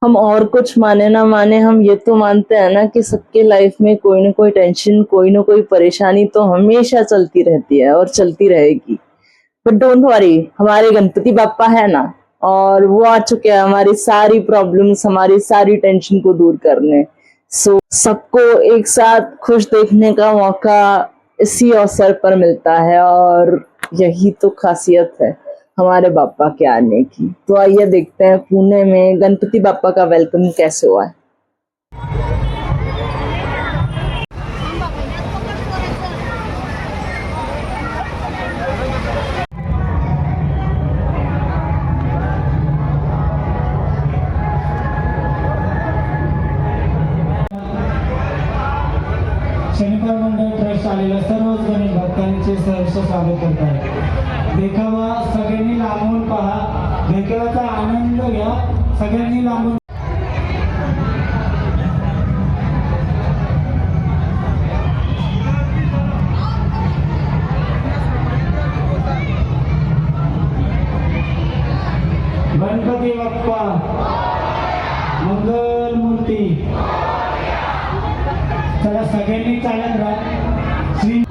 हम और कुछ माने ना माने, हम ये तो मानते हैं ना कि सबके लाइफ में कोई ना कोई टेंशन, कोई ना कोई परेशानी तो हमेशा चलती रहती है और चलती रहेगी। बट डोंट वरी, हमारे गणपति बाप्पा है ना, और वो आ चुके हैं हमारी सारी प्रॉब्लम्स, हमारी सारी टेंशन को दूर करने। सो सबको एक साथ खुश देखने का मौका इसी अवसर पर मिलता है, और यही तो खासियत है हमारे बाप्पा के आने की। तो आइए देखते हैं पुणे में गणपति बाप्पा का वेलकम कैसे हुआ है। शनिवार मंडळ ट्रस्ट आलेल्या सर्वच गणेश भक्तांचे सहर्ष स्वागत करत आहे। देखावा सगळ्यांनी लांबून पहा, देखाव्याचा आनंद घ्या, सगळ्यांनी लांबून। गणपती बाप्पा मंगल मूर्ती। चला सगळ्यांनी चालत राहा। श्री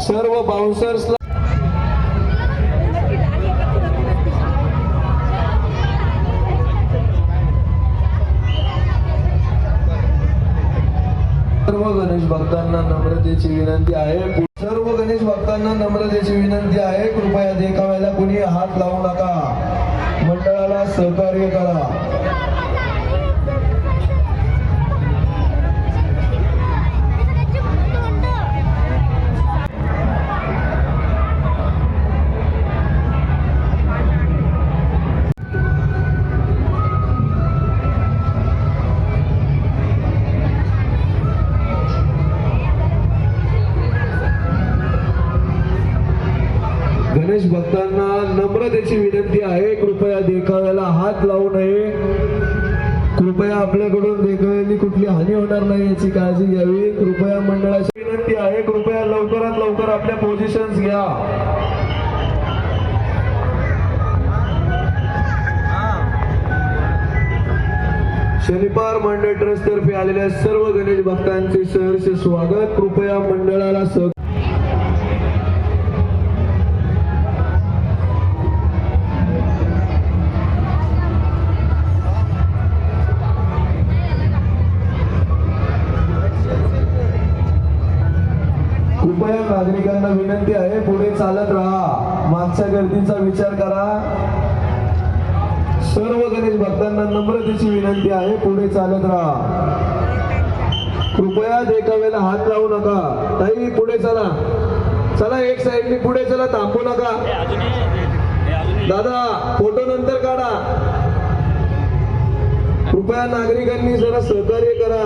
सर्व बाउन्सर्सला सर्व गणेश भक्तांना नम्रतेची विनंती आहे। सर्व गणेश भक्तांना नम्रतेची विनंती आहे, कृपया देखाव्याला कुणी हात लावू नका, मंडळाला सहकार्य करा। गणेश भक्तांना नम्रतेची विनंती आहे, कृपया देखाव्याला हात लावू नये। कृपया आपल्याकडून देखाव्याची कुठली हानी होणार नाही याची काळजी घ्यावी। कृपया मंडळाची विनंती आहे, कृपया लवकरात लवकर आपल्या पोझिशन्स घ्या। शनिवार मंडळ ट्रस्ट तर्फे आलेल्या सर्व गणेश भक्तांचे सहर्ष स्वागत। कृपया मंडळाला कृपया नागरिकांना विनंती आहे, पुढे चालत राहा, मागच्या गर्दीचा विचार करा। सर्व गणेश भक्तांना नम्रतेची विनंती आहे, पुढे चालत राहा। कृपया देखाव्याला हात लावू नका। ताई पुढे चला, चला एक साईडनी पुढे चला, थांबू नका। दादा फोटो नंतर काढा। कृपया नागरिकांनी जरा सहकार्य करा।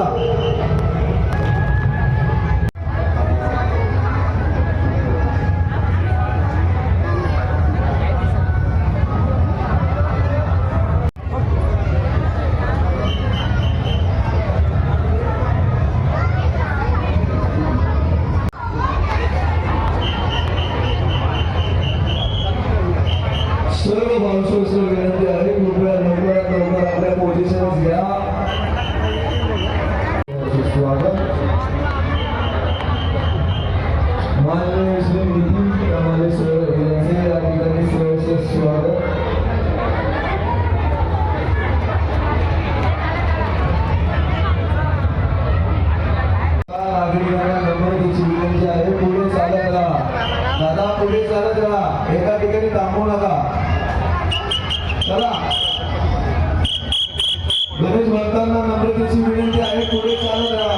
सर्व बाउन्सर्सला विनंती आहे, कृपया लवकरात लवकर आपल्या पोझिशन्स घ्या। स्वागत माननीय श्री नितीन कमाले सर यांचे या ठिकाणी सहर्ष स्वागत। नागरिकांना नम्रतेची विनंती आहे, पुढे चालत राहा। दादा पुढे चालत राहा, एका ठिकाणी थांबू नका। चला गणेश भक्तांना नम्रतेची विनंती आहे, पुढे चालत राहा,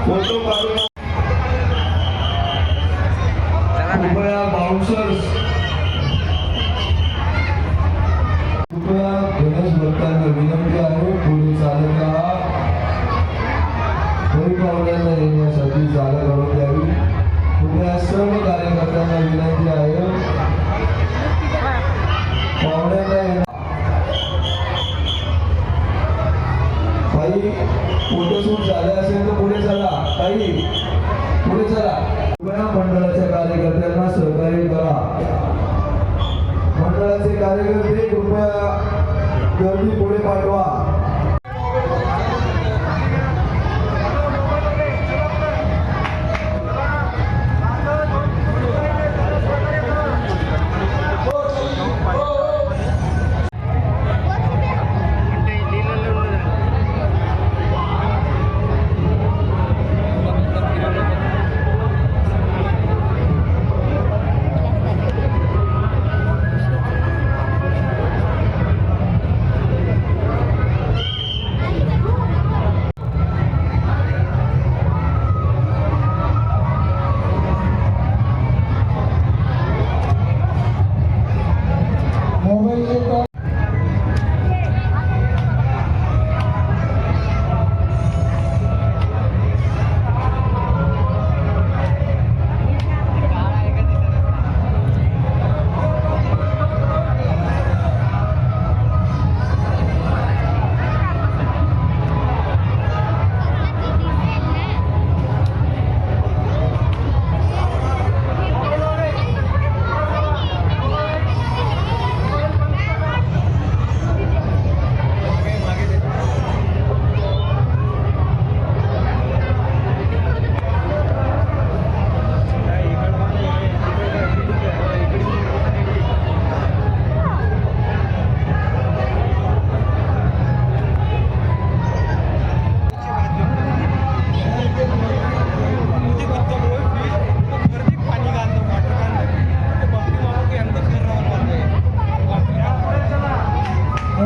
फोटो काढू नका। कृपया बाउन्सर्स, कृपया गणेश भक्तांना विनंती आहे, पुढे चालत राहा। पाहुण्यांना येण्यासाठी जागा करून द्यावी. कृपया सर्व कार्यकर्त्यांना विनंती आहे पाहुण्यांना काही फोटोशूट झाले असेल तर पुढे चला. काही पुढे चला. कृपया मंडळाच्या कार्यकर्त्यांना सहकार्य करा. मंडळाचे कार्यकर्ते कृपया गर्दी पुढे पाठवा.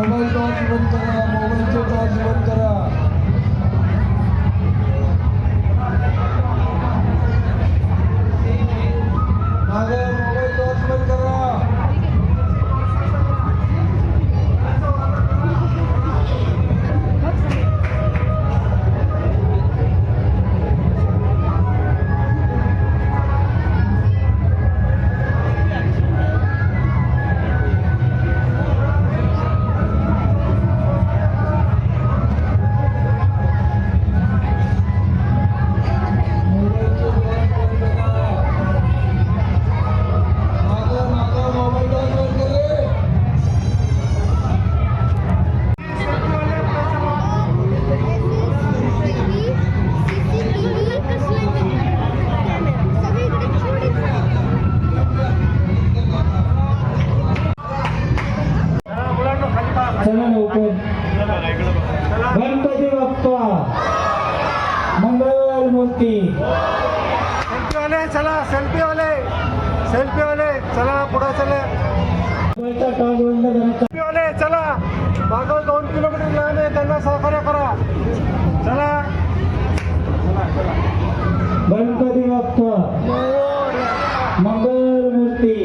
मोबाईल टॉर्च बंद करा. मोबाईलचे टॉर्च बंद करा. मागे मोबाईल टॉर्च बंद करा. चला लवकर. गणपती बाप्पा मंगल मूर्ती. सेल्फी वाले चला पुढे चला. मोबाईलचा टॉर्च बंद करा. सेल्फी वाले चला. मागं 2 किलोमीटर लांब आहे, त्यांना सहकार्य करा. चला. गणपती बाप्पा मंगल मूर्ती.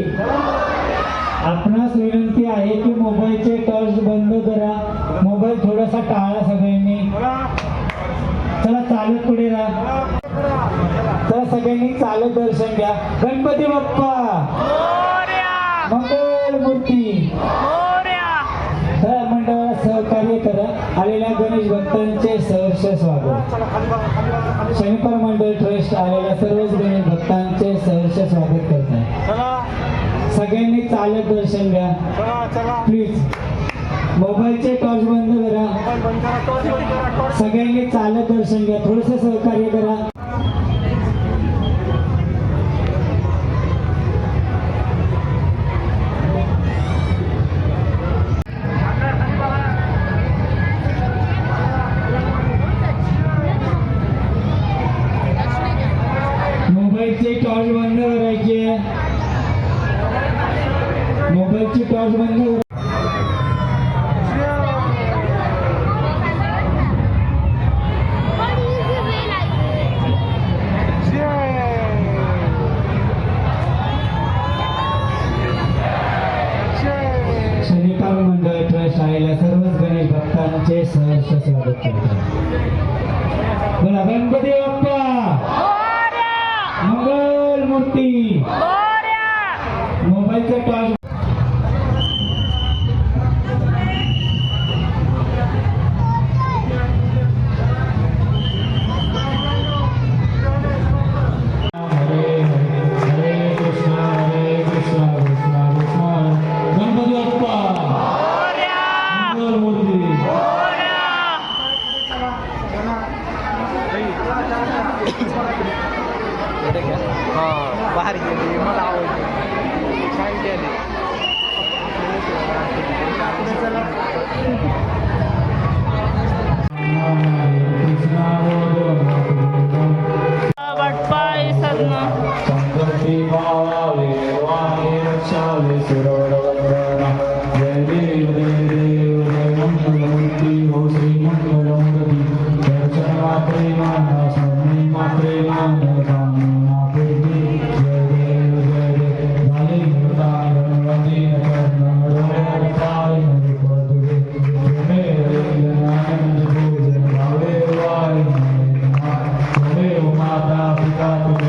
आपणास विनंती आहे की मोबाईलचे टॉर्च बंद करा. मोबाईल थोडासा टाळा सगळ्यांनी. चला चालत पुढे राहा. चला सगळ्यांनी चालत दर्शन घ्या. गणपती बाप्पा मंगल मूर्ती. चला मंडळाला सहकार्य करा. आलेल्या गणेश भक्तांचे सहर्ष स्वागत. शनिपार मंडळ ट्रस्ट आलेल्या सर्वच गणेश भक्तांचे सहर्ष स्वागत करत आहे. चला सगळ्यांनी चालत दर्शन घ्या चला. प्लीज. मोबाईलचे टॉर्च बंद करा. मोबाईल बंद करा. टॉर्च बंद करा. टॉर्च. सगळ्यांनी चालत दर्शन घ्या. थोडंसं सहकार्य करा. मोबाईलचे टॉर्च बंद करायचे. मोबाईलची टॉर्च बंद करा. शनिपार मंडळ ट्रस्ट आलेल्या सर्वच गणेश भक्तांचे सहर्ष स्वागत करतात. बोला गणपती बाप्पा गणपती मोबाईलचा टॉर्च गणपती बाप्पा मंगलमूर्ती बाहेर गेली मला आवडली छान केली संकटी भावावे वाहे रक्षावे सुरवरवंदना जय देव जय देव जय मंगलमूर्ती हो श्री मंगलमूर्ती दर्शन मात्रे माना स्मरणी मात्रे माना कामना पूर्ती जय देव झाले मृतांग गणपती नगर पाय नदी पदुरे तुमे आनंद भोजन भावे वाय तुमे माता पिता